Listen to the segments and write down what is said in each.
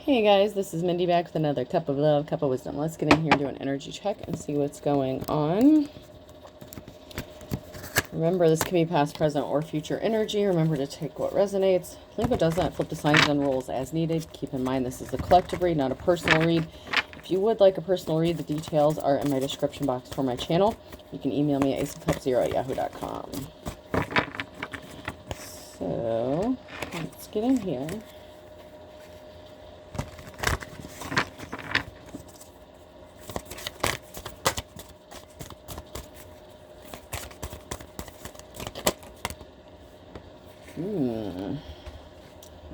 Hey guys, this is Mindy back with another cup of love, cup of wisdom. Let's get in here and do an energy check and see what's going on. Remember, this can be past, present, or future energy. Remember to take what resonates. Leave what doesn't. Flip the signs and rules as needed. Keep in mind this is a collective read, not a personal read. If you would like a personal read, the details are in my description box for my channel. You can email me at aceofcups0@yahoo.com. So, let's get in here.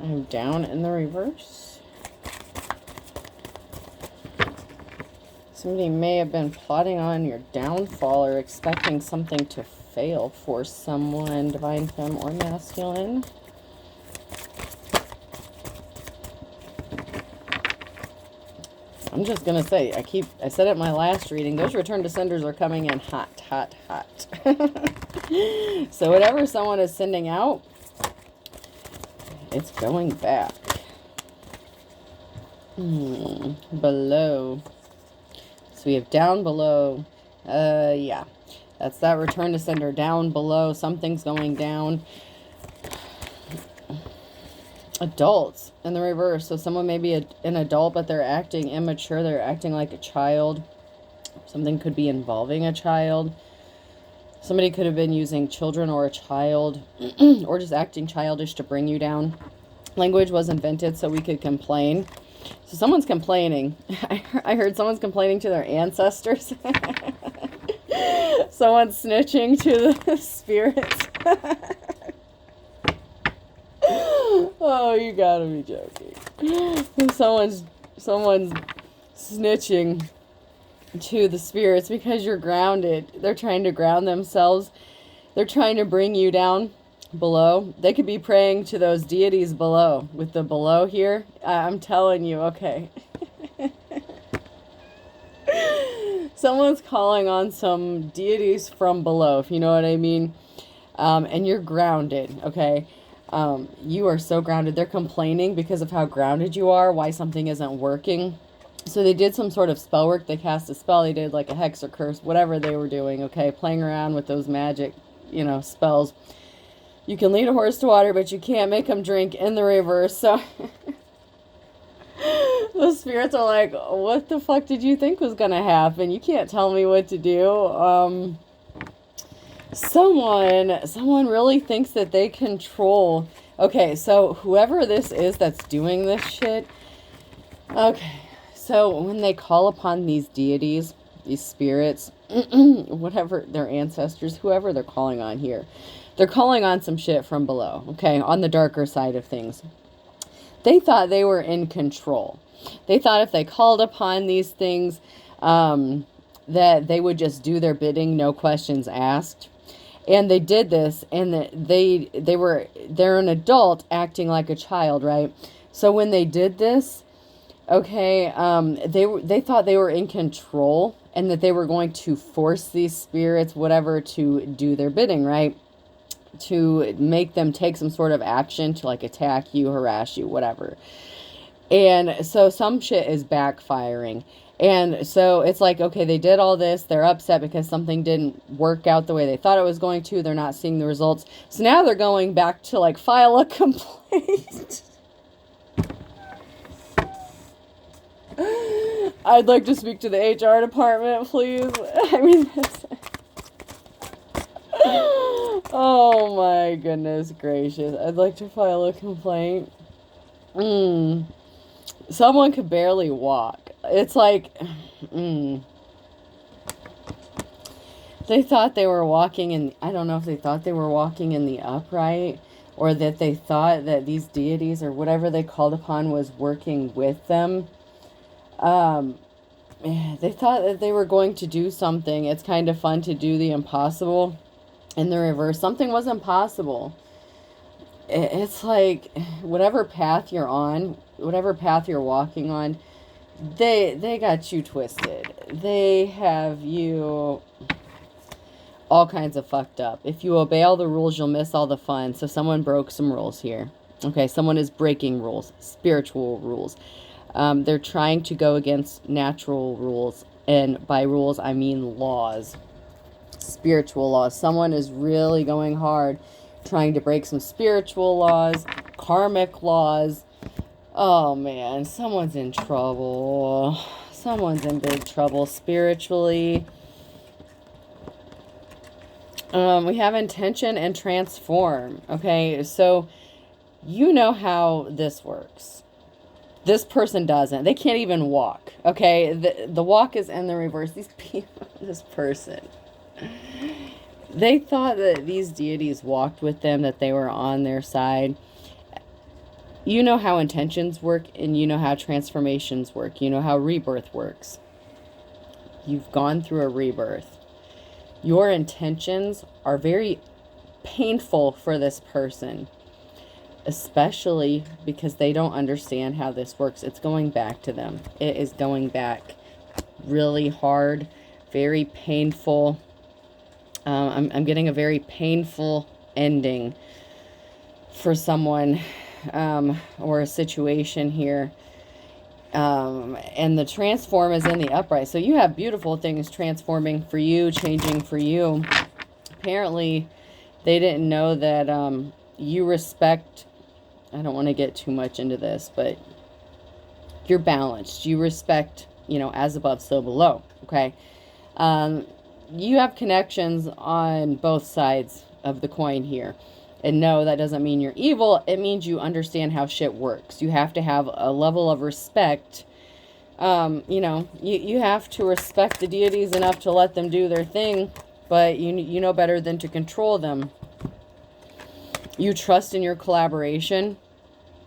I'm down in the reverse. Somebody may have been plotting on your downfall or expecting something to fail for someone, divine femme or masculine. I'm just going to say, I said it in my last reading, those return to senders are coming in hot, hot, hot. So whatever someone is sending out, it's going back. Below. So we have down below. Yeah. That's that return to sender down below. Something's going down. Adults in the reverse. So someone may be an adult, but they're acting immature. They're acting like a child. Something could be involving a child. Somebody could have been using children or a child or just acting childish to bring you down. Language was invented so we could complain. So someone's complaining. I heard someone's complaining to their ancestors. Someone's snitching to the spirits. Oh, you gotta be joking. Someone's snitching to the spirits because you're grounded. They're trying to ground themselves. They're trying to bring you down below. They could be praying to those deities below. With the below here, I'm telling you, okay. Someone's calling on some deities from below, if you know what I mean. And you're grounded, okay? You are so grounded. They're complaining because of how grounded you are, why something isn't working. So they did some sort of spell work. They cast a spell. They did like a hex or curse, whatever they were doing, okay? Playing around with those magic, spells. You can lead a horse to water, but you can't make them drink in the reverse. So the spirits are like, what the fuck did you think was going to happen? You can't tell me what to do. Someone really thinks that they control. Okay, so whoever this is that's doing this shit. Okay. So when they call upon these deities, these spirits, whatever, their ancestors, whoever they're calling on here, they're calling on some shit from below, okay, on the darker side of things. They thought they were in control. They thought if they called upon these things, that they would just do their bidding, no questions asked. And they did this, and they're an adult acting like a child, right? So when they did this, okay, they thought they were in control and that they were going to force these spirits, whatever, to do their bidding, right? To make them take some sort of action to like attack you, harass you, whatever. And so some shit is backfiring. And so it's like, okay, they did all this. They're upset because something didn't work out the way they thought it was going to. They're not seeing the results. So now they're going back to like file a complaint. I'd like to speak to the HR department, please. I mean, oh my goodness gracious. I'd like to file a complaint. Someone could barely walk. It's like, they thought they were walking in, I don't know if they thought they were walking in the upright, or that they thought that these deities or whatever they called upon was working with them. They thought that they were going to do something. It's kind of fun to do the impossible in the reverse. Something was impossible. It's like whatever path you're on, whatever path you're walking on, they got you twisted. They have you all kinds of fucked up. If you obey all the rules, you'll miss all the fun. So someone broke some rules here. Okay, someone is breaking rules, spiritual rules. They're trying to go against natural rules. And by rules, I mean laws. Spiritual laws. Someone is really going hard trying to break some spiritual laws, karmic laws. Oh man, someone's in trouble. Someone's in big trouble spiritually. We have intention and transform. Okay, so you know how this works. This person doesn't. They can't even walk. Okay, the walk is in the reverse. These people, this person, they thought that these deities walked with them, that they were on their side. You know how intentions work, and you know how transformations work. You know how rebirth works. You've gone through a rebirth. Your intentions are very painful for this person, especially because they don't understand how this works. It's going back to them. It is going back really hard, very painful. I'm getting a very painful ending for someone or a situation here. And the transform is in the upright. So you have beautiful things transforming for you, changing for you. Apparently, they didn't know that you respect... I don't want to get too much into this, but you're balanced. You respect, you know, as above, so below. Okay. You have connections on both sides of the coin here. And no, that doesn't mean you're evil. It means you understand how shit works. You have to have a level of respect. You know, you have to respect the deities enough to let them do their thing, but you know better than to control them. You trust in your collaboration.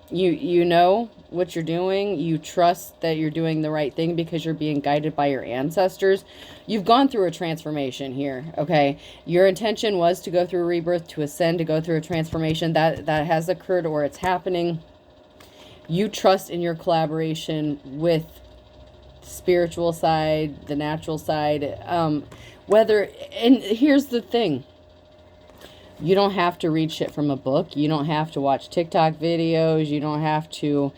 You know what you're doing. You trust that you're doing the right thing because you're being guided by your ancestors. You've gone through a transformation here, okay? Your intention was to go through a rebirth, to ascend, to go through a transformation. That has occurred, or it's happening. You trust in your collaboration with the spiritual side, the natural side. And here's the thing. You don't have to read shit from a book. You don't have to watch TikTok videos. You don't have to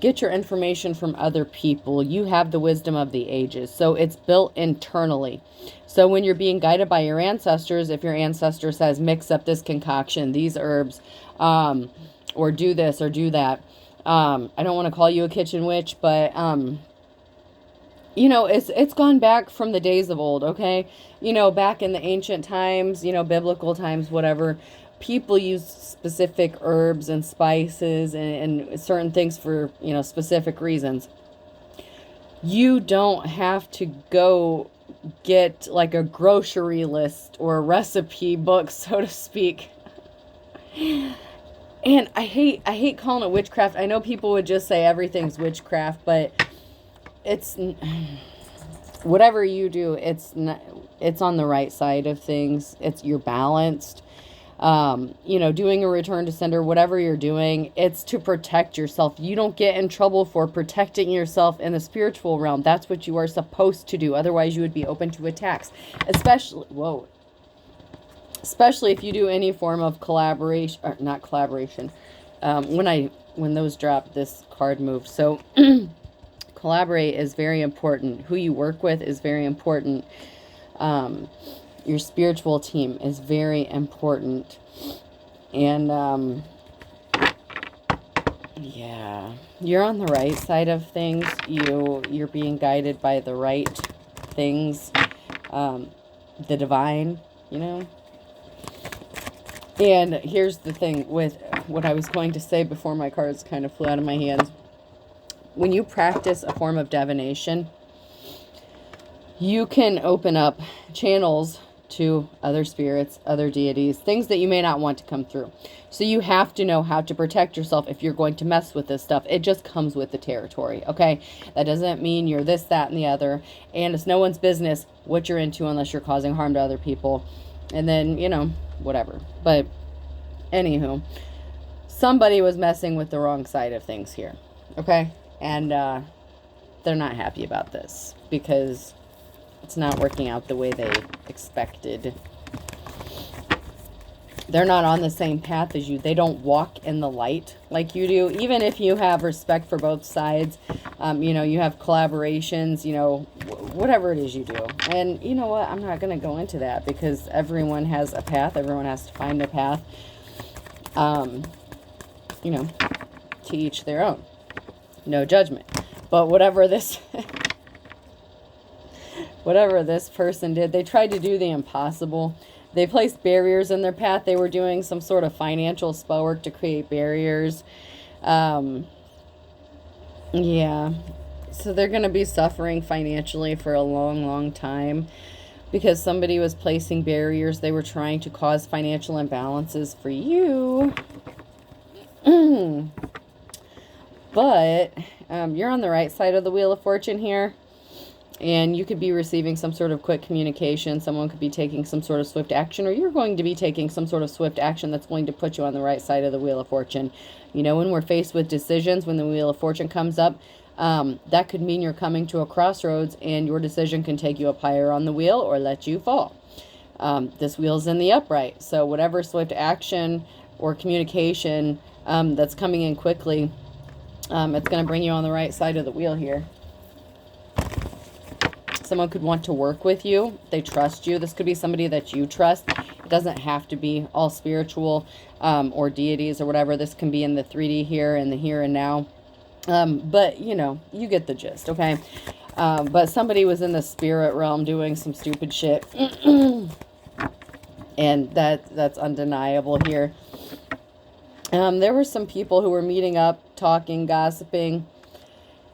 get your information from other people. You have the wisdom of the ages. So it's built internally. So when you're being guided by your ancestors, if your ancestor says, mix up this concoction, these herbs, or do this or do that. I don't want to call you a kitchen witch, but... you know, it's gone back from the days of old, okay? You know, back in the ancient times, you know, biblical times, whatever, people used specific herbs and spices and certain things for, you know, specific reasons. You don't have to go get like a grocery list or a recipe book, so to speak. And I hate calling it witchcraft. I know people would just say everything's witchcraft, but it's whatever you do, it's on the right side of things. You're balanced. You know, doing a return to sender, whatever you're doing, it's to protect yourself. You don't get in trouble for protecting yourself in the spiritual realm. That's what you are supposed to do. Otherwise, you would be open to attacks. Especially if you do any form of collaboration, or not collaboration. When those dropped, this card moved. So collaborate is very important. Who you work with is very important. Your spiritual team is very important. And yeah, you're on the right side of things. You're being guided by the right things, the divine, you know. And here's the thing with what I was going to say before my cards kind of flew out of my hands. When you practice a form of divination, you can open up channels to other spirits, other deities, things that you may not want to come through. So you have to know how to protect yourself if you're going to mess with this stuff. It just comes with the territory, okay? That doesn't mean you're this, that, and the other. And it's no one's business what you're into unless you're causing harm to other people. And then, you know, whatever. But anywho, somebody was messing with the wrong side of things here, okay? And they're not happy about this because it's not working out the way they expected. they're not on the same path as you. They don't walk in the light like you do. Even if you have respect for both sides, you know, you have collaborations, you know, whatever it is you do. And you know what? I'm not going to go into that because everyone has a path. Everyone has to find their path. You know, to each their own. No judgment. But whatever this... whatever this person did, they tried to do the impossible. They placed barriers in their path. They were doing some sort of financial spell work to create barriers. Yeah. So they're going to be suffering financially for a long, long time because somebody was placing barriers. They were trying to cause financial imbalances for you. But you're on the right side of the Wheel of Fortune here. And you could be receiving some sort of quick communication. Someone could be taking some sort of swift action, or you're going to be taking some sort of swift action that's going to put you on the right side of the Wheel of Fortune. You know, when we're faced with decisions, when the Wheel of Fortune comes up, that could mean you're coming to a crossroads and your decision can take you up higher on the wheel or let you fall. This wheel's in the upright. So whatever swift action or communication that's coming in quickly, it's going to bring you on the right side of the wheel here. Someone could want to work with you. They trust you. This could be somebody that you trust. It doesn't have to be all spiritual or deities or whatever. This can be in the 3D here and the here and now. But, you know, you get the gist, okay? But somebody was in the spirit realm doing some stupid shit. And that's undeniable here. There were some people who were meeting up, talking, gossiping.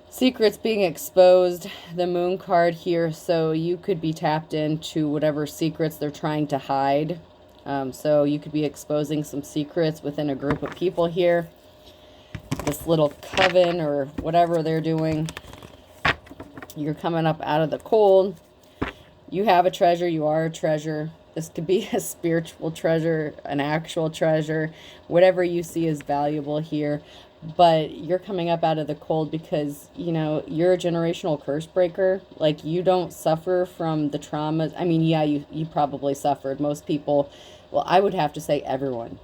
Secrets being exposed, the moon card here, so you could be tapped into whatever secrets they're trying to hide. So you could be exposing some secrets within a group of people here. This little coven or whatever they're doing. You're coming up out of the cold. You have a treasure, you are a treasure. This could be a spiritual treasure, an actual treasure, whatever you see is valuable here. But you're coming up out of the cold because, you know, you're a generational curse breaker. Like, you don't suffer from the traumas. I mean, yeah, you probably suffered. Most people, well, I would have to say everyone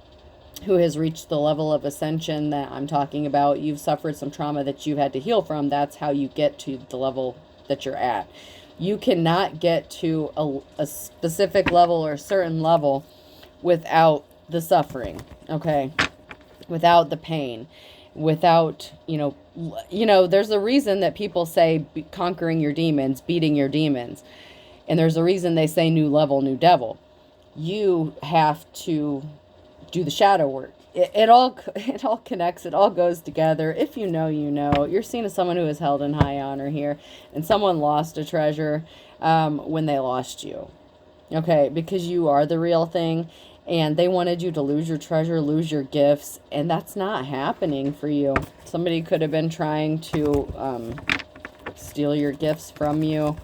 who has reached the level of ascension that I'm talking about, you've suffered some trauma that you had to heal from. That's how you get to the level that you're at. You cannot get to a specific level or a certain level without the suffering, okay? Without the pain. Without, you know, there's a reason that people say conquering your demons, beating your demons. And there's a reason they say new level, new devil. You have to do the shadow work. It all connects. It all goes together. If you know, you know. You're seeing someone who is held in high honor here. And someone lost a treasure when they lost you. Okay, because you are the real thing. And they wanted you to lose your treasure, lose your gifts, and that's not happening for you. Somebody could have been trying to steal your gifts from you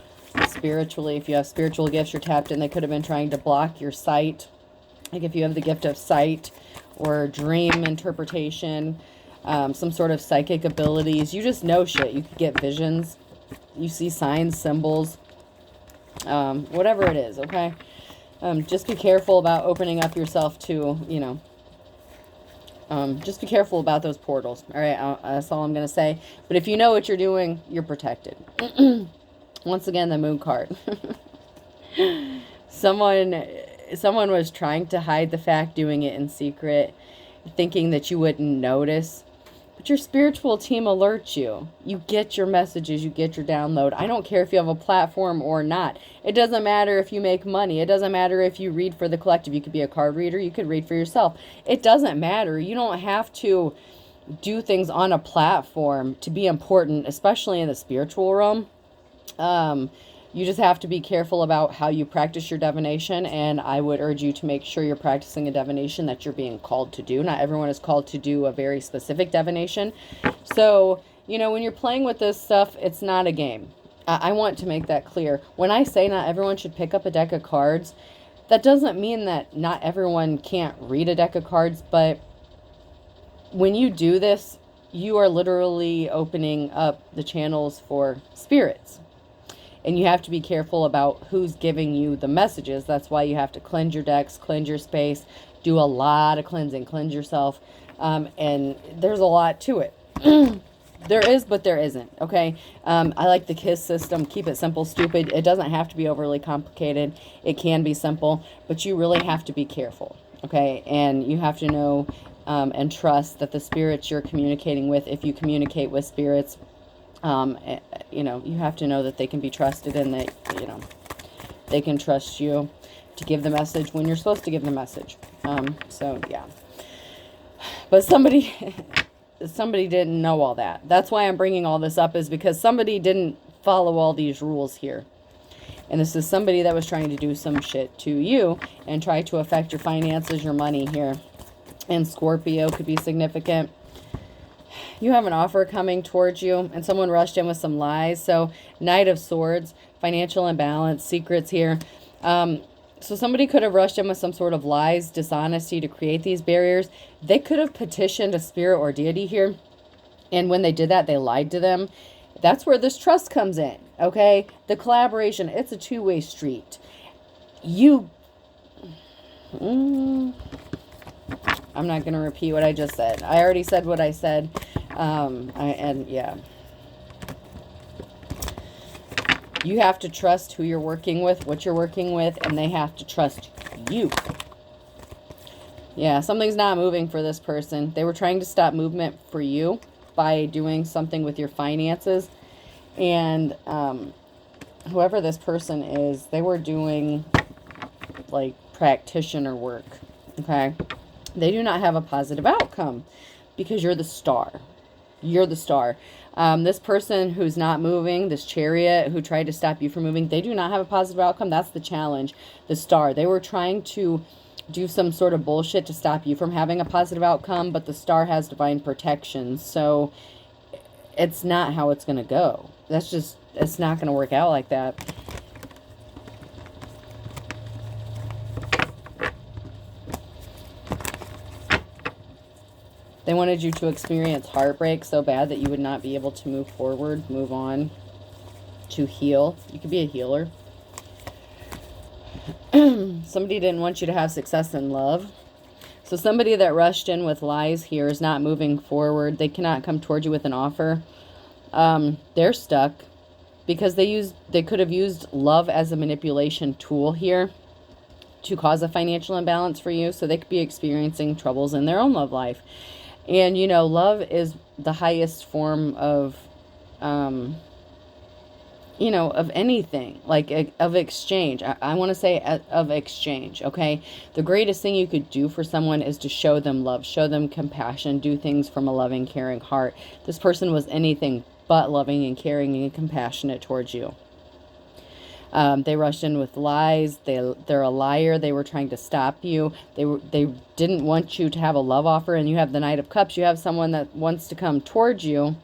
spiritually. If you have spiritual gifts you're tapped in, they could have been trying to block your sight. Like if you have the gift of sight or dream interpretation, some sort of psychic abilities, you just know shit. You could get visions. You see signs, symbols, whatever it is, okay? Just be careful about opening up yourself to, you know, just be careful about those portals. All right, that's all I'm going to say. But if you know what you're doing, you're protected. Once again, the moon card. Someone was trying to hide the fact, doing it in secret, thinking that you wouldn't notice. But your spiritual team alerts you. You get your messages. You get your download. I don't care if you have a platform or not. It doesn't matter if you make money. It doesn't matter if you read for the collective. You could be a card reader. You could read for yourself. It doesn't matter. You don't have to do things on a platform to be important, especially in the spiritual realm. You just have to be careful about how you practice your divination, and I would urge you to make sure you're practicing a divination that you're being called to do. Not everyone is called to do a very specific divination. So, you know, when you're playing with this stuff, it's not a game. I want to make that clear. When I say not everyone should pick up a deck of cards, that doesn't mean that not everyone can't read a deck of cards, but when you do this, you are literally opening up the channels for spirits. And you have to be careful about who's giving you the messages. That's why you have to cleanse your decks, cleanse your space, Do a lot of cleansing. Cleanse yourself. And there's a lot to it. There is, but there isn't, okay? I like the KISS system. Keep it simple, stupid. It doesn't have to be overly complicated. It can be simple, but you really have to be careful, okay? And you have to know and trust that the spirits you're communicating with, if you communicate with spirits, you know, you have to know that they can be trusted and that, you know, they can trust you to give the message when you're supposed to give the message. So, yeah. But somebody didn't know all that. That's why I'm bringing all this up, is because somebody didn't follow all these rules here. And this is somebody that was trying to do some shit to you and try to affect your finances, your money here. And Scorpio could be significant. You have an offer coming towards you and someone rushed in with some lies. So Knight of Swords, financial imbalance, secrets here. So somebody could have rushed in with some sort of lies, dishonesty to create these barriers. They could have petitioned a spirit or deity here. And when they did that, they lied to them. That's where this trust comes in, okay? The collaboration, it's a two-way street. I'm not going to repeat what I just said. I already said what I said. Yeah. You have to trust who you're working with, what you're working with, and they have to trust you. Yeah, something's not moving for this person. They were trying to stop movement for you by doing something with your finances. And whoever this person is, they were doing like practitioner work. Okay? They do not have a positive outcome because you're the star. You're the star. This person who's not moving, this chariot who tried to stop you from moving, they do not have a positive outcome. That's the challenge. The star. They were trying to do some sort of bullshit to stop you from having a positive outcome, but the star has divine protection. So it's not how it's going to go. That's just, it's not going to work out like that. They wanted you to experience heartbreak so bad that you would not be able to move forward, move on, to heal. You could be a healer. Somebody didn't want you to have success in love. So somebody that rushed in with lies here is not moving forward. They cannot come toward you with an offer. They're stuck because they could have used love as a manipulation tool here to cause a financial imbalance for you. So they could be experiencing troubles in their own love life. And, you know, love is the highest form of, you know, of anything, like of exchange. I want to say of exchange, okay? The greatest thing you could do for someone is to show them love, show them compassion, do things from a loving, caring heart. This person was anything but loving and caring and compassionate towards you. They rushed in with lies. They're a liar. They were trying to stop you. They didn't want you to have a love offer. And you have the Knight of Cups. You have someone that wants to come towards you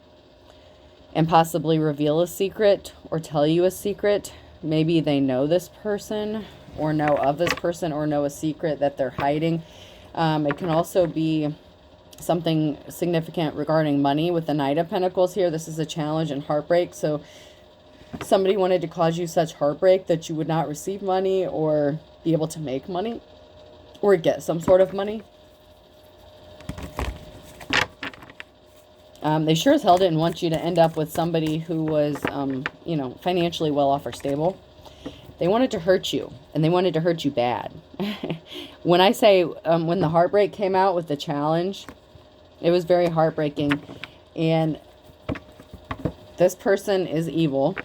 and possibly reveal a secret or tell you a secret. Maybe they know this person or know of this person or know a secret that they're hiding. It can also be something significant regarding money with the Knight of Pentacles here. This is a challenge and heartbreak. So somebody wanted to cause you such heartbreak that you would not receive money or be able to make money or get some sort of money. They sure as hell didn't want you to end up with somebody who was, you know, financially well off or stable. They wanted to hurt you, and they wanted to hurt you bad. When I say, when the heartbreak came out with the challenge, it was very heartbreaking. And this person is evil.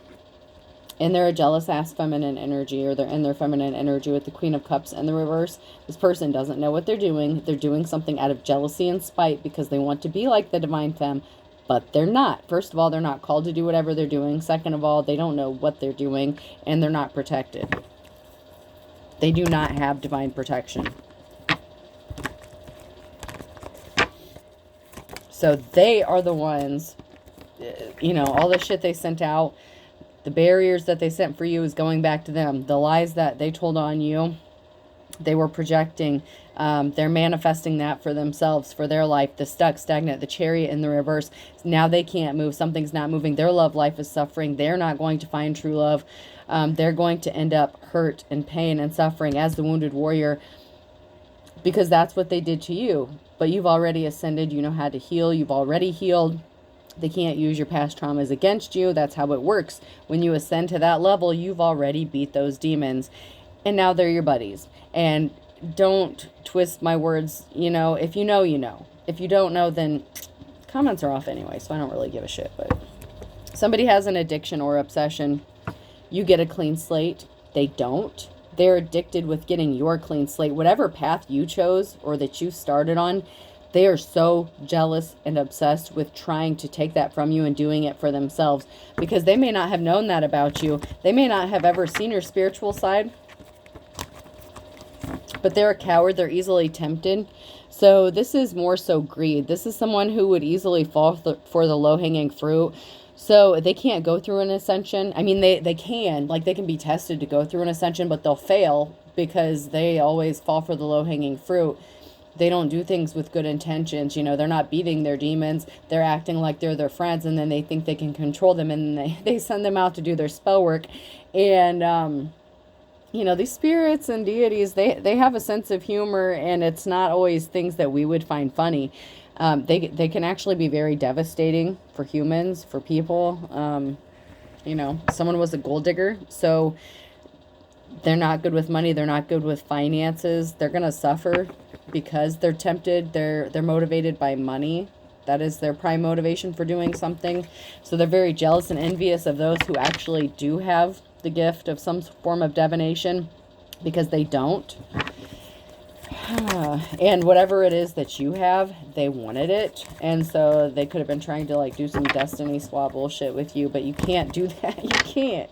And they're a jealous-ass feminine energy, or they're in their feminine energy with the Queen of Cups in the reverse. This person doesn't know what they're doing. They're doing something out of jealousy and spite because they want to be like the Divine Femme, but they're not. First of all, they're not called to do whatever they're doing. Second of all, they don't know what they're doing, and they're not protected. They do not have divine protection. So they are the ones, you know, all the shit they sent out, the barriers that they sent for you is going back to them. The lies that they told on you, they were projecting. They're manifesting that for themselves, for their life. The stuck, stagnant, the chariot in the reverse. Now they can't move. Something's not moving. Their love life is suffering. They're not going to find true love. They're going to end up hurt and pain and suffering as the wounded warrior. because that's what they did to you. But you've already ascended. You know how to heal. You've already healed. They can't use your past traumas against you. That's how it works. When you ascend to that level, you've already beat those demons. And now they're your buddies. And don't twist my words. You know, if you know, you know. If you don't know, then comments are off anyway, so I don't really give a shit. But somebody has an addiction or obsession. You get a clean slate. They don't. They're addicted with getting your clean slate. Whatever path you chose or that you started on, they are so jealous and obsessed with trying to take that from you and doing it for themselves, because they may not have known that about you. They may not have ever seen your spiritual side, but they're a coward. They're easily tempted. So this is more so greed. This is someone who would easily fall for the low-hanging fruit. So they can't go through an ascension. I mean, they can. Like, they can be tested to go through an ascension, but they'll fail because they always fall for the low-hanging fruit. They don't do things with good intentions. You know, they're not beating their demons. They're acting like they're their friends, and then they think they can control them, and they send them out to do their spell work. And, you know, these spirits and deities, they have a sense of humor, and it's not always things that we would find funny. They can actually be very devastating for humans, for people. You know, someone was a gold digger, so they're not good with money. They're not good with finances. They're going to suffer because they're tempted. They're motivated by money. That is their prime motivation for doing something. So they're very jealous and envious of those who actually do have the gift of some form of divination, because they don't. And whatever it is that you have, they wanted it. And so they could have been trying to like do some destiny swap bullshit with you, but you can't do that. You can't.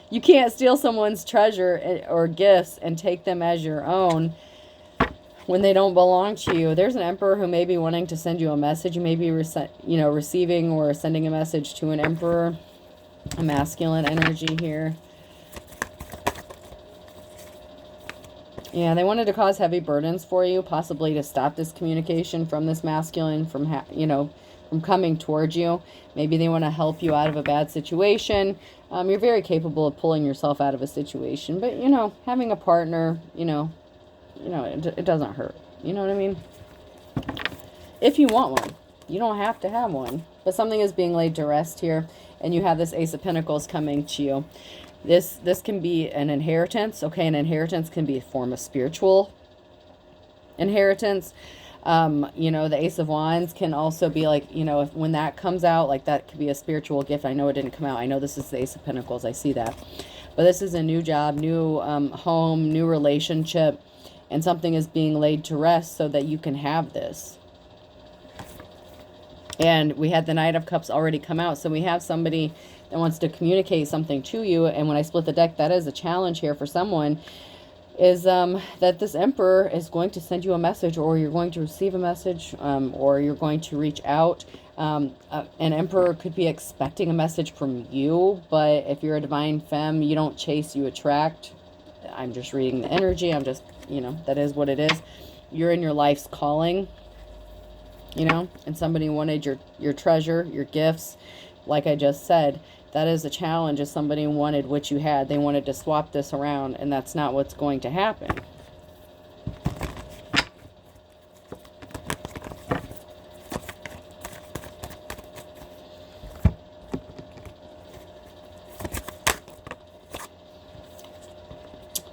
You can't steal someone's treasure or gifts and take them as your own when they don't belong to you. There's an emperor who may be wanting to send you a message. You may be receiving or sending a message to an emperor. A masculine energy here. Yeah, they wanted to cause heavy burdens for you, possibly to stop this communication from this masculine from coming towards you. Maybe they want to help you out of a bad situation. You're very capable of pulling yourself out of a situation, but you know, having a partner, it doesn't hurt. You know what I mean? If you want one, you don't have to have one, but something is being laid to rest here, and you have this Ace of Pentacles coming to you. This can be an inheritance. Okay, an inheritance can be a form of spiritual inheritance. The Ace of Wands can also be like, when that comes out, like that could be a spiritual gift. I know it didn't come out. I know this is the Ace of Pentacles. I see that. But this is a new job, new home, new relationship, and something is being laid to rest so that you can have this. And we had the Knight of Cups already come out. So we have somebody that wants to communicate something to you. And when I split the deck, that is a challenge here for someone, is that this Emperor is going to send you a message, or you're going to receive a message, or you're going to reach out. An Emperor could be expecting a message from you, but if you're a divine femme, you don't chase, you attract. I'm just reading the energy. I'm just, that is what it is. You're in your life's calling, and somebody wanted your treasure, your gifts. Like I just said, that is a challenge. If somebody wanted what you had, they wanted to swap this around, and that's not what's going to happen.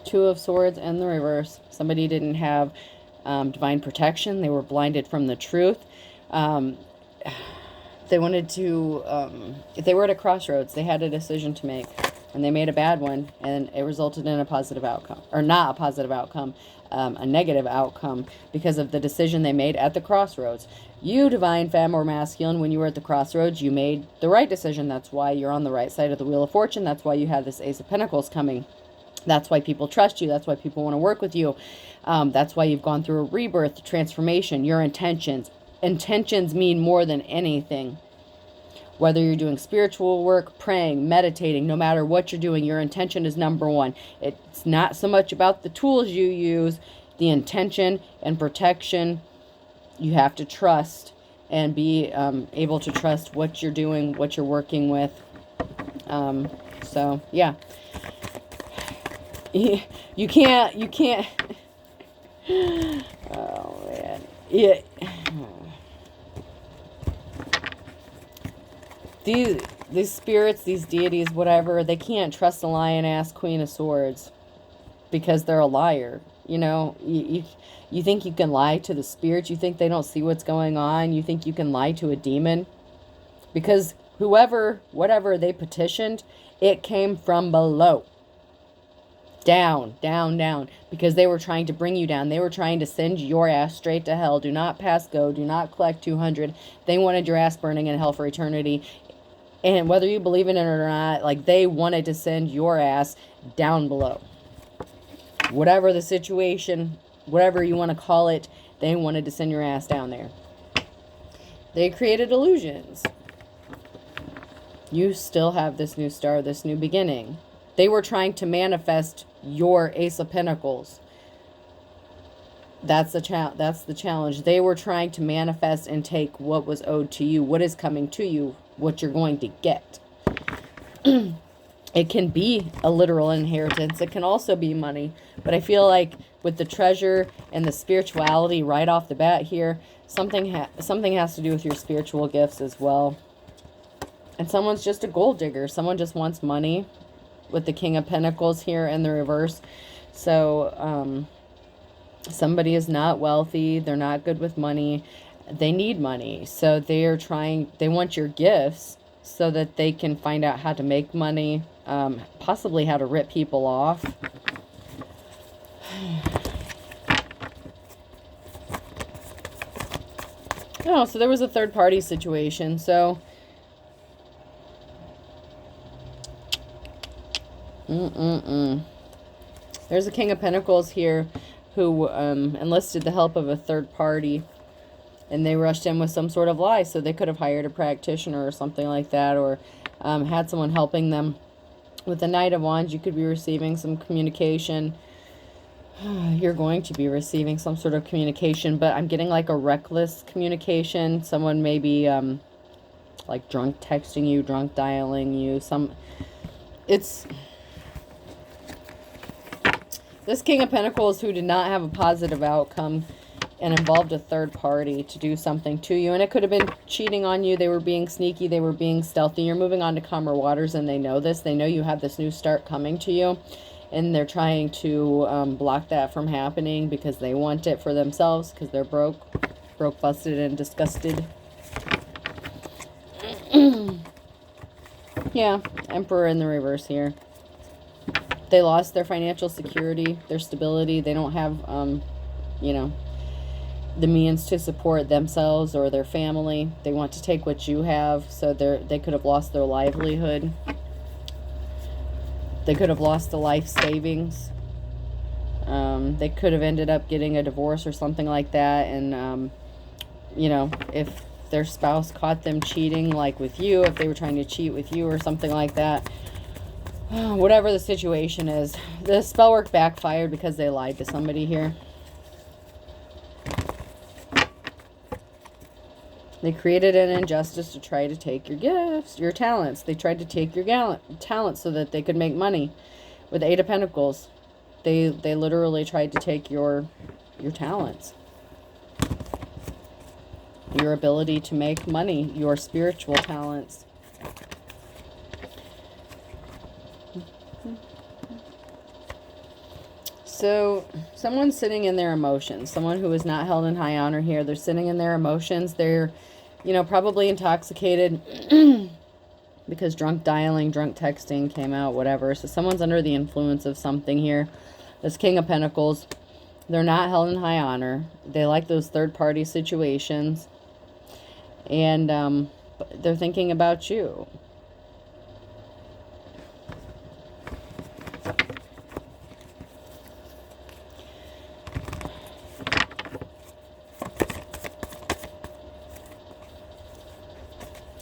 Two of Swords in the reverse. Somebody didn't have divine protection. They were blinded from the truth. They wanted to, if they were at a crossroads, they had a decision to make, and they made a bad one, and it resulted in a positive outcome, or not a positive outcome, a negative outcome, because of the decision they made at the crossroads. You, divine femme or masculine, when you were at the crossroads, you made the right decision. That's why you're on the right side of the Wheel of Fortune. That's why you have this Ace of Pentacles coming. That's why people trust you. That's why people want to work with you. That's why you've gone through a rebirth, transformation, your intentions. Intentions mean more than anything. Whether you're doing spiritual work, praying, meditating, no matter what you're doing, your intention is number one. It's not so much about the tools you use, the intention and protection. You have to trust and be able to trust what you're doing, what you're working with. So, yeah. You can't. Yeah. These spirits, these deities, whatever, they can't trust a lion-ass Queen of Swords because they're a liar. You know, you think you can lie to the spirits? You think they don't see what's going on? You think you can lie to a demon? Because whoever, whatever they petitioned, it came from below. Down, down, down. Because they were trying to bring you down. They were trying to send your ass straight to hell. Do not pass go. Do not collect 200. They wanted your ass burning in hell for eternity. And whether you believe in it or not, like, they wanted to send your ass down below. Whatever the situation, whatever you want to call it, they wanted to send your ass down there. They created illusions. You still have this new star, this new beginning. They were trying to manifest your Ace of Pentacles. That's the challenge. They were trying to manifest and take what was owed to you, what is coming to you, what you're going to get. It can be a literal inheritance. It can also be money. But I feel like with the treasure and the spirituality right off the bat here, something has to do with your spiritual gifts as well. And someone's just a gold digger. Someone just wants money with the King of Pentacles here in the reverse. So, somebody is not wealthy. They're not good with money. They need money. So they want your gifts so that they can find out how to make money, possibly how to rip people off. Oh, so there was a third party situation. So, there's a King of Pentacles here who enlisted the help of a third party, and they rushed in with some sort of lie. So they could have hired a practitioner or something like that, or had someone helping them. With the Knight of Wands, you could be receiving some communication. You're going to be receiving some sort of communication, but I'm getting like a reckless communication. Someone may be like drunk texting you, drunk dialing you. This King of Pentacles who did not have a positive outcome and involved a third party to do something to you. And it could have been cheating on you. They were being sneaky. They were being stealthy. You're moving on to calmer waters, and they know this. They know you have this new start coming to you. And they're trying to block that from happening because they want it for themselves, because they're broke, busted, and disgusted. Yeah, Emperor in the reverse here. They lost their financial security, their stability. They don't have, you know, the means to support themselves or their family. They want to take what you have, so they could have lost their livelihood. They could have lost the life savings. They could have ended up getting a divorce or something like that. And, you know, if their spouse caught them cheating, like with you, if they were trying to cheat with you or something like that, whatever the situation is, the spell work backfired because they lied to somebody here. They created an injustice to try to take your gifts, your talents. They tried to take your talents so that they could make money. With the Eight of Pentacles, they literally tried to take your talents. Your ability to make money, your spiritual talents. So, someone's sitting in their emotions. Someone who is not held in high honor here. They're sitting in their emotions. They're, you know, probably intoxicated because drunk dialing, drunk texting came out, whatever. So, someone's under the influence of something here. This King of Pentacles, they're not held in high honor. They like those third-party situations. And they're thinking about you.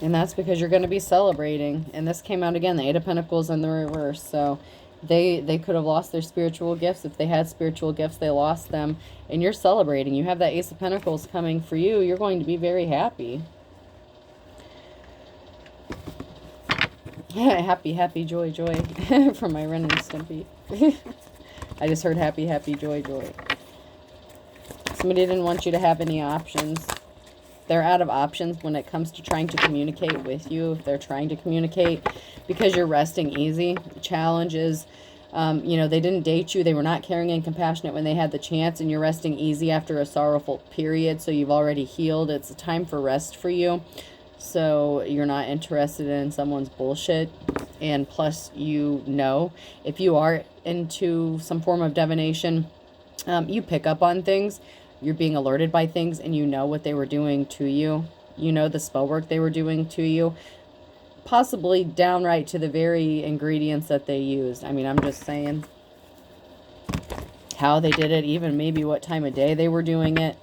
And that's because you're going to be celebrating. And this came out again, the Eight of Pentacles in the reverse. So they could have lost their spiritual gifts. If they had spiritual gifts, they lost them. And you're celebrating. You have that Ace of Pentacles coming for you. You're going to be very happy. Happy, happy, joy, joy. From my Ren and Stimpy. I just heard happy, happy, joy, joy. Somebody didn't want you to have any options. They're out of options when it comes to trying to communicate with you. If they're trying to communicate, because you're resting easy. Challenges, you know, they didn't date you. They were not caring and compassionate when they had the chance, and you're resting easy after a sorrowful period. So you've already healed. It's a time for rest for you. So you're not interested in someone's bullshit. And plus, you know, if you are into some form of divination, you pick up on things. You're being alerted by things, and you know what they were doing to you. You know the spell work they were doing to you. Possibly downright to the very ingredients that they used. I mean, I'm just saying how they did it, even maybe what time of day they were doing it.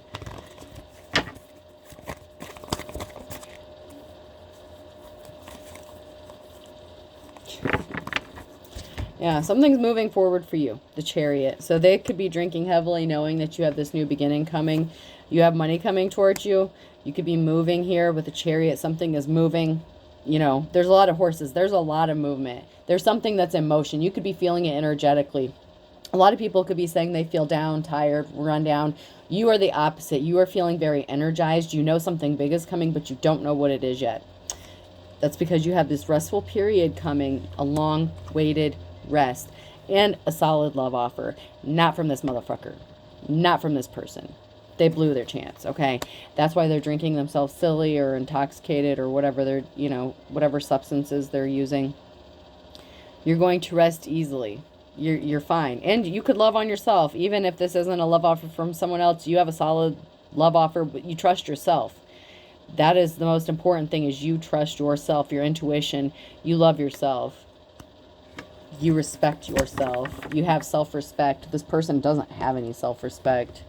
Yeah, something's moving forward for you, the Chariot. So they could be drinking heavily, knowing that you have this new beginning coming. You have money coming towards you. You could be moving here with the Chariot. Something is moving. You know, there's a lot of horses. There's a lot of movement. There's something that's in motion. You could be feeling it energetically. A lot of people could be saying they feel down, tired, run down. You are the opposite. You are feeling very energized. You know something big is coming, but you don't know what it is yet. That's because you have this restful period coming, a long-waited rest, and a solid love offer. Not from this motherfucker. Not from this person. They blew their chance, okay? That's why they're drinking themselves silly or intoxicated or whatever they're, you know, whatever substances they're using. You're going to rest easily. You're fine. And you could love on yourself. Even if this isn't a love offer from someone else, you have a solid love offer, but you trust yourself. That is the most important thing, is you trust yourself, your intuition. You love yourself. You respect yourself. You have self-respect. This person doesn't have any self-respect.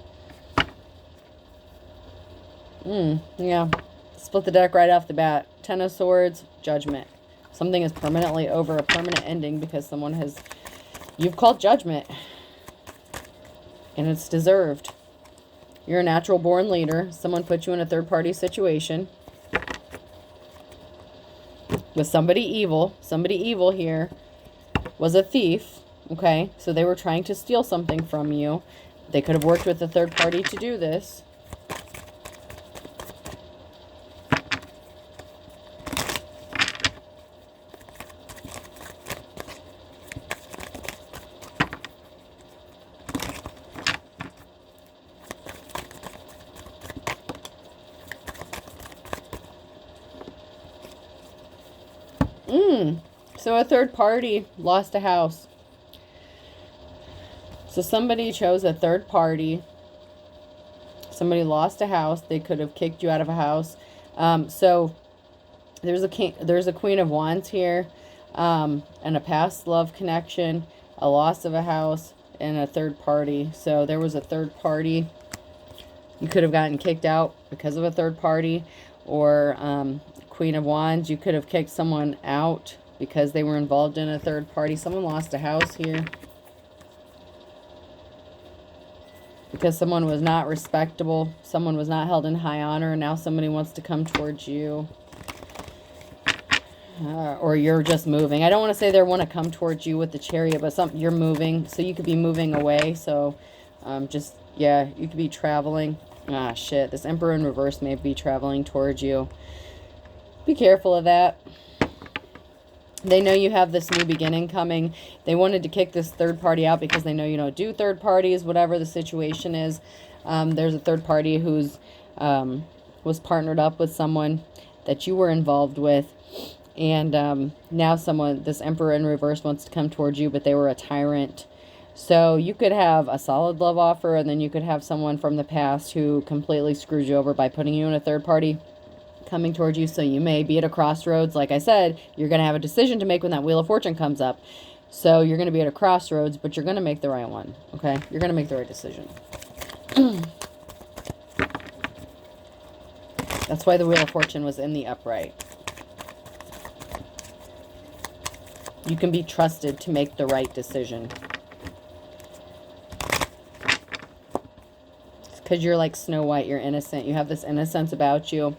Yeah. Split the deck right off the bat. Ten of Swords, Judgment. Something is permanently over, a permanent ending, because someone has... You've called judgment. And it's deserved. You're a natural born leader. Someone put you in a third-party situation with somebody evil. Somebody evil here was a thief, okay? So they were trying to steal something from you. They could have worked with a third party to do this. So a third party lost a house. So somebody chose a third party. Somebody lost a house. They could have kicked you out of a house. So there's a Queen of Wands here, and a past love connection, a loss of a house, and a third party. So there was a third party. You could have gotten kicked out because of a third party, or Queen of Wands, you could have kicked someone out because they were involved in a third party. Someone lost a house here because someone was not respectable. Someone was not held in high honor, and now somebody wants to come towards you. Or you're just moving. I don't want to say they want to come towards you with the Chariot, but you're moving. So you could be moving away. So yeah, you could be traveling. Ah, shit. This Emperor in reverse may be traveling towards you. Be careful of that. They know you have this new beginning coming. They wanted to kick this third party out because they know you don't do third parties, whatever the situation is. There's a third party who's was partnered up with someone that you were involved with. And now this Emperor in reverse wants to come towards you, but they were a tyrant. So you could have a solid love offer, and then you could have someone from the past who completely screwed you over by putting you in a third party coming towards you. So you may be at a crossroads. Like I said, you're going to have a decision to make when that Wheel of Fortune comes up. So you're going to be at a crossroads, but you're going to make the right one. Okay? You're going to make the right decision. That's why the Wheel of Fortune was in the upright. You can be trusted to make the right decision. It's because you're like Snow White. You're innocent. You have this innocence about you.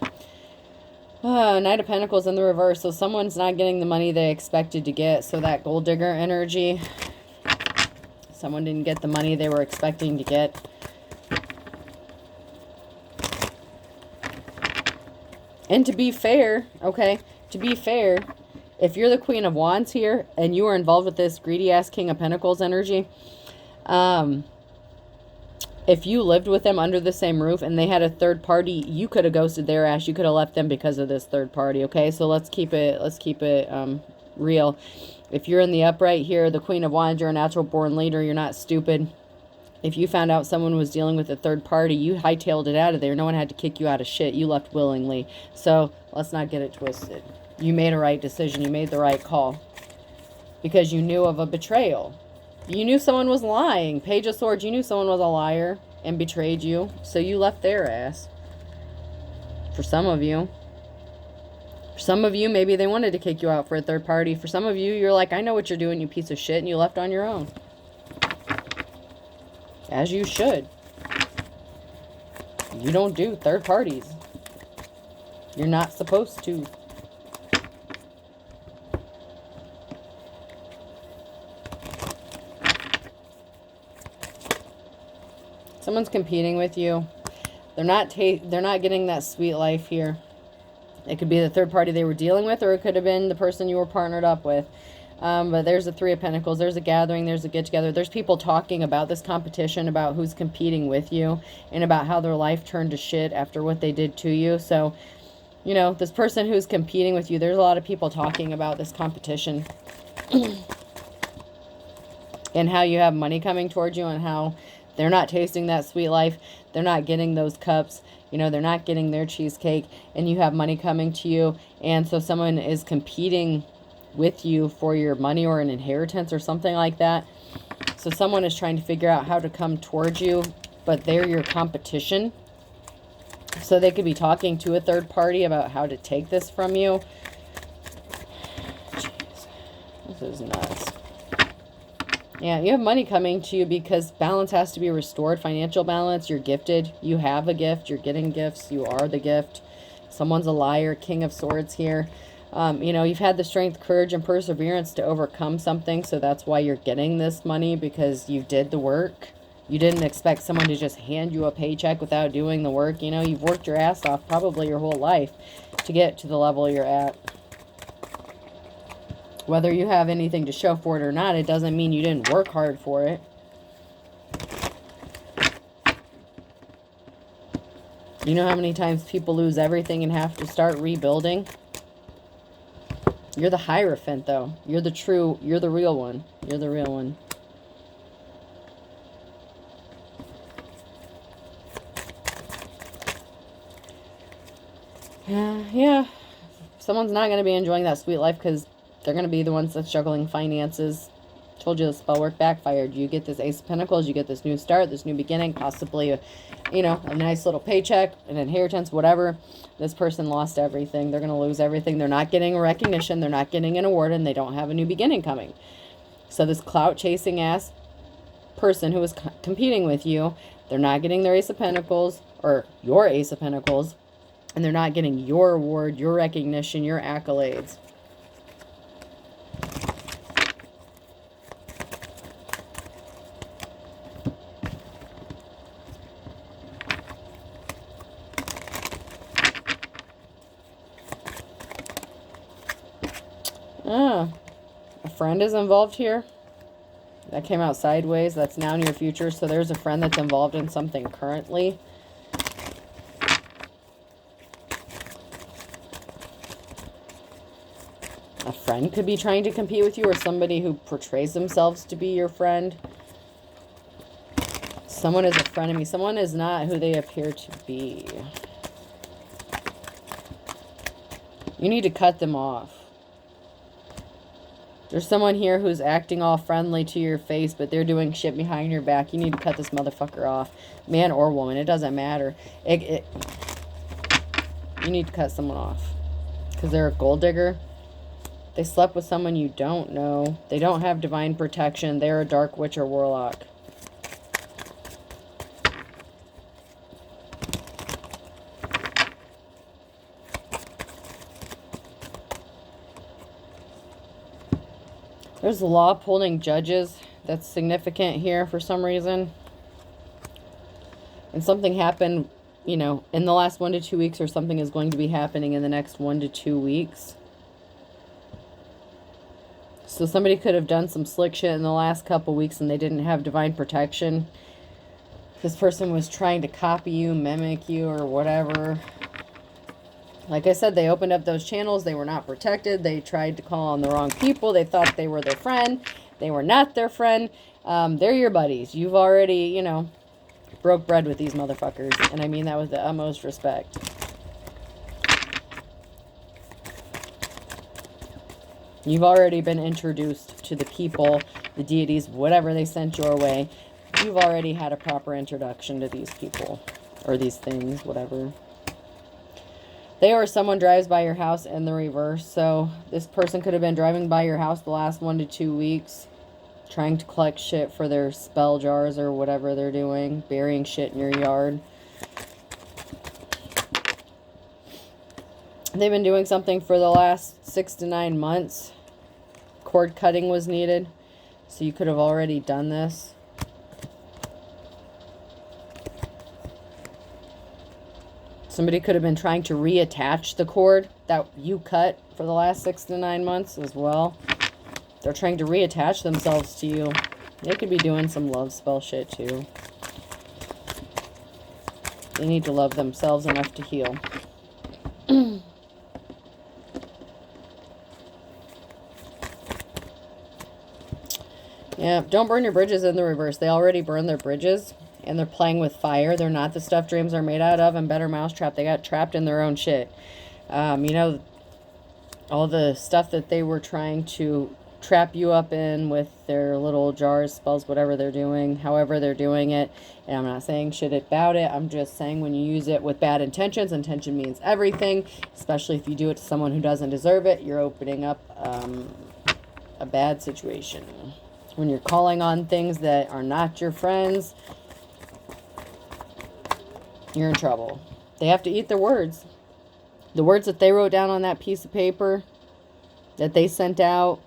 Knight of Pentacles in the reverse. So someone's not getting the money they expected to get. So that gold digger energy. Someone didn't get the money they were expecting to get. And to be fair, okay, to be fair, if you're the Queen of Wands here and you are involved with this greedy ass King of Pentacles energy, if you lived with them under the same roof and they had a third party, you could have ghosted their ass. You could have left them because of this third party, okay? So let's keep it real. If you're in the upright here, the Queen of Wands, you're a natural born leader. You're not stupid. If you found out someone was dealing with a third party, you hightailed it out of there. No one had to kick you out of shit. You left willingly. So let's not get it twisted. You made a right decision. You made the right call. Because you knew of a betrayal. You knew someone was lying. Page of Swords, you knew someone was a liar and betrayed you. So you left their ass. For some of you. For some of you, maybe they wanted to kick you out for a third party. For some of you, you're like, I know what you're doing, you piece of shit. And you left on your own. As you should. You don't do third parties. You're not supposed to. Someone's competing with you. They're not getting that sweet life here. It could be the third party they were dealing with, or it could have been the person you were partnered up with. But there's a Three of Pentacles. There's a gathering. There's a get-together. There's people talking about this competition, about who's competing with you, and about how their life turned to shit after what they did to you. So, you know, this person who's competing with you, there's a lot of people talking about this competition. And how you have money coming towards you, and how they're not tasting that sweet life. They're not getting those cups. You know, they're not getting their cheesecake. And you have money coming to you. And so someone is competing with you for your money or an inheritance or something like that. So someone is trying to figure out how to come towards you, but they're your competition. So they could be talking to a third party about how to take this from you. Jeez, this is nuts. Yeah, you have money coming to you because balance has to be restored. Financial balance. You're gifted. You have a gift. You're getting gifts. You are the gift. Someone's a liar. King of Swords here. You know, you've had the strength, courage, and perseverance to overcome something. So that's why you're getting this money, because you did the work. You didn't expect someone to just hand you a paycheck without doing the work. You know, you've worked your ass off probably your whole life to get to the level you're at. Whether you have anything to show for it or not, it doesn't mean you didn't work hard for it. You know how many times people lose everything and have to start rebuilding? You're the Hierophant, though. You're the real one. You're the real one. Yeah. Someone's not going to be enjoying that sweet life because they're going to be the ones that's juggling finances. Told you the spell work backfired. You get this Ace of Pentacles. You get this new start, this new beginning, possibly a nice little paycheck, an inheritance, whatever. This person lost everything. They're going to lose everything. They're not getting recognition. They're not getting an award, and they don't have a new beginning coming. So this clout-chasing ass person who is competing with you, they're not getting their Ace of Pentacles, or your Ace of Pentacles, and they're not getting your award, your recognition, your accolades. A friend is involved here. That came out sideways. That's now near future. So there's a friend that's involved in something currently. A friend could be trying to compete with you, or somebody who portrays themselves to be your friend. Someone is a frenemy. Someone is not who they appear to be. You need to cut them off. There's someone here who's acting all friendly to your face, but they're doing shit behind your back. You need to cut this motherfucker off. Man or woman, it doesn't matter. You need to cut someone off. Because they're a gold digger. They slept with someone you don't know. They don't have divine protection. They're a dark witch or warlock. There's law upholding judges. That's significant here for some reason. And something happened you know, in the last 1 to 2 weeks, or something is going to be happening in the next 1 to 2 weeks. So somebody could have done some slick shit in the last couple weeks and they didn't have divine protection. This person was trying to copy you, mimic you, or whatever. Like I said, they opened up those channels. They were not protected. They tried to call on the wrong people. They thought they were their friend. They were not their friend. They're your buddies. You've already, you know, broke bread with these motherfuckers. And I mean that with the utmost respect. You've already been introduced to the people, the deities, whatever they sent your way. You've already had a proper introduction to these people. Or these things, whatever. They or someone drives by your house in the reverse. So this person could have been driving by your house the last 1 to 2 weeks. Trying to collect shit for their spell jars or whatever they're doing. Burying shit in your yard. They've been doing something for the last 6 to 9 months. Cord cutting was needed. So you could have already done this. Somebody could have been trying to reattach the cord that you cut for the last 6 to 9 months as well. They're trying to reattach themselves to you. They could be doing some love spell shit too. They need to love themselves enough to heal. Yeah, don't burn your bridges in the reverse. They already burned their bridges. And they're playing with fire. They're not the stuff dreams are made out of. And better mousetrap. They got trapped in their own shit. You know, all the stuff that they were trying to trap you up in with their little jars, spells, whatever they're doing, however they're doing it. And I'm not saying shit about it. I'm just saying when you use it with bad intentions, intention means everything. Especially if you do it to someone who doesn't deserve it, you're opening up a bad situation. When you're calling on things that are not your friends, you're in trouble. They have to eat their words. The words that they wrote down on that piece of paper that they sent out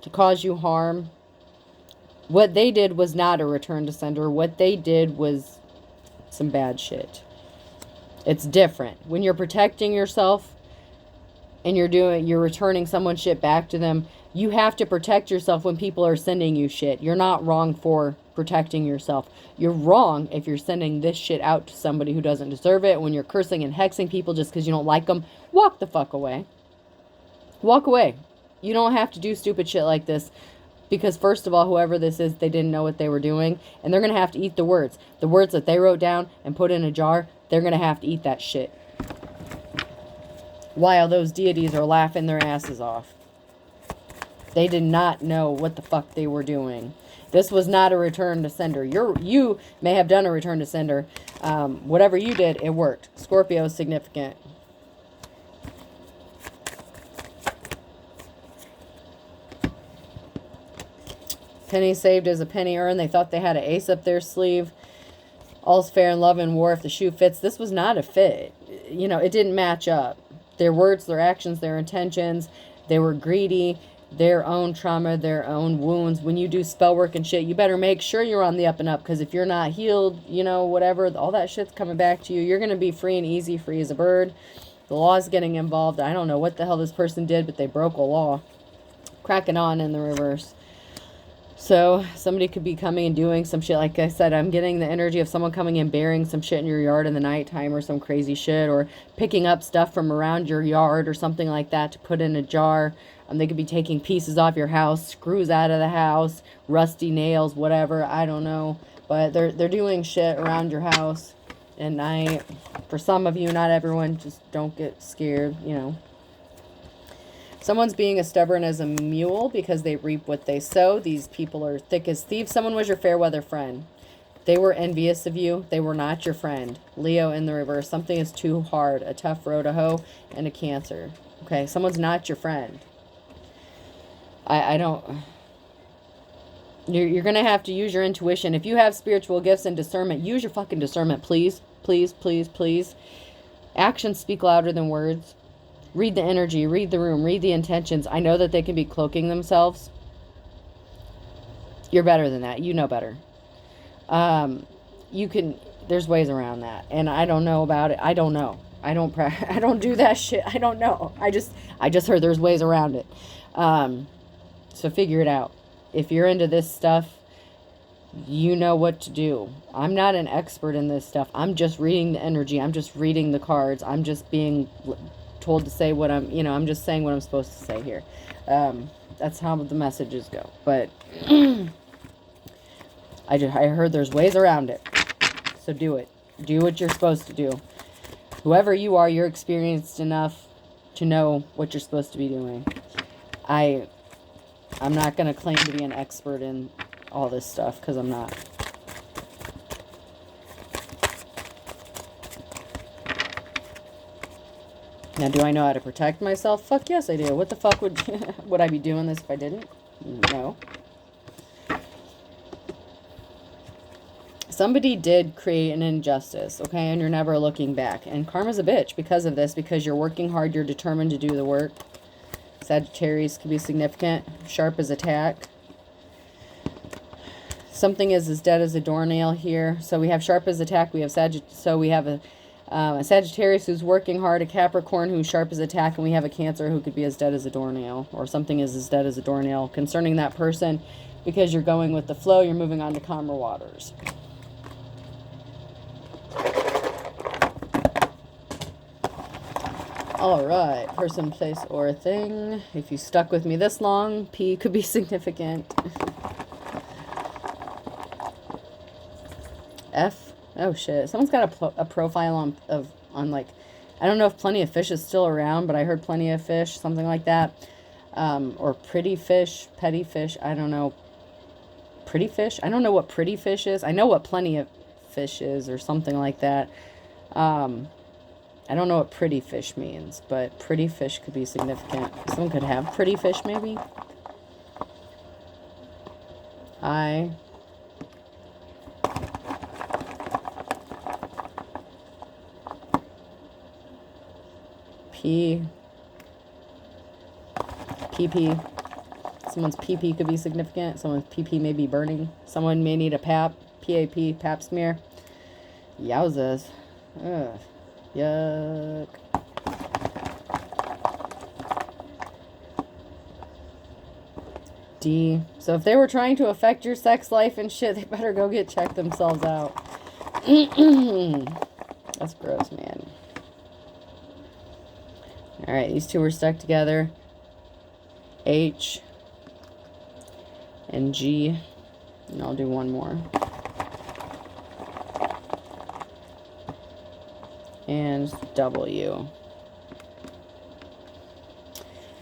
to cause you harm. What they did was not a return to sender. What they did was some bad shit. It's different. When you're protecting yourself and you're returning someone's shit back to them, you have to protect yourself when people are sending you shit. You're not wrong for protecting yourself. You're wrong if you're sending this shit out to somebody who doesn't deserve it. When you're cursing and hexing people just because you don't like them, walk the fuck away. Walk away. You don't have to do stupid shit like this. Because first of all, whoever this is, they didn't know what they were doing. And they're going to have to eat the words. The words that they wrote down and put in a jar, they're going to have to eat that shit. While those deities are laughing their asses off. They did not know what the fuck they were doing. This was not a return to sender. You may have done a return to sender. Whatever you did, it worked. Scorpio is significant. Penny saved is a penny earned. They thought they had an ace up their sleeve. All's fair in love and war if the shoe fits. This was not a fit. You know, it didn't match up. Their words, their actions, their intentions. They were greedy. Their own trauma, their own wounds. When you do spell work and shit, you better make sure you're on the up and up. Because if you're not healed, you know, whatever, all that shit's coming back to you. You're going to be free and easy, free as a bird. The law's getting involved. I don't know what the hell this person did, but they broke a law. Cracking on in the reverse. So somebody could be coming and doing some shit. Like I said, I'm getting the energy of someone coming and burying some shit in your yard in the nighttime or some crazy shit. Or picking up stuff from around your yard or something like that to put in a jar. They could be taking pieces off your house, screws out of the house, rusty nails, whatever. I don't know. But they're doing shit around your house at night. For some of you, not everyone, just don't get scared, you know. Someone's being as stubborn as a mule because they reap what they sow. These people are thick as thieves. Someone was your fair weather friend. They were envious of you. They were not your friend. Leo in the reverse. Something is too hard. A tough row to hoe and a Cancer. Okay, someone's not your friend. I don't... You're going to have to use your intuition. If you have spiritual gifts and discernment, use your fucking discernment, please. Please, please, please. Actions speak louder than words. Read the energy, read the room, read the intentions. I know that they can be cloaking themselves. You're better than that. You know better. You can... there's ways around that. And I don't know about it. I don't know. I don't do that shit. I don't know. I just heard there's ways around it. So figure it out. If you're into this stuff, you know what to do. I'm not an expert in this stuff. I'm just reading the energy. I'm just reading the cards. I'm just being told to say what I'm just saying what I'm supposed to say here. That's how the messages go. But I heard there's ways around it. So do it. Do what you're supposed to do. Whoever you are, you're experienced enough to know what you're supposed to be doing. I'm not going to claim to be an expert in all this stuff, because I'm not. Now, do I know how to protect myself? Fuck yes, I do. What the fuck would I be doing this if I didn't? No. Somebody did create an injustice, okay? And you're never looking back. And karma's a bitch because of this, because you're working hard, you're determined to do the work. Sagittarius could be significant. Sharp as attack. Something is as dead as a doornail here. So we have sharp as attack. We have a Sagittarius who's working hard, a Capricorn who's sharp as attack, and we have a Cancer who could be as dead as a doornail, or something is as dead as a doornail concerning that person, because you're going with the flow. You're moving on to calmer waters. Alright, person, place, or thing. If you stuck with me this long, P could be significant. F. Oh shit. Someone's got a profile on like, I don't know if Plenty of Fish is still around, but I heard Plenty of Fish, something like that. Or Pretty Fish, Petty Fish, I don't know. Pretty Fish? I don't know what Pretty Fish is. I know what Plenty of Fish is, or something like that. I don't know what Pretty Fish means, but Pretty Fish could be significant. Someone could have Pretty Fish, maybe. I. P. PP. Someone's PP could be significant. Someone's PP may be burning. Someone may need a PAP. PAP, PAP smear. Yowzas. Ugh. Yuck. D. So if they were trying to affect your sex life and shit, they better go get checked themselves out. That's gross, man. Alright, these two were stuck together. H and G. And I'll do one more. And W.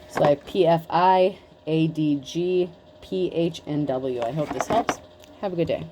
So I have PFI, ADG, PH, and W. I hope this helps. Have a good day.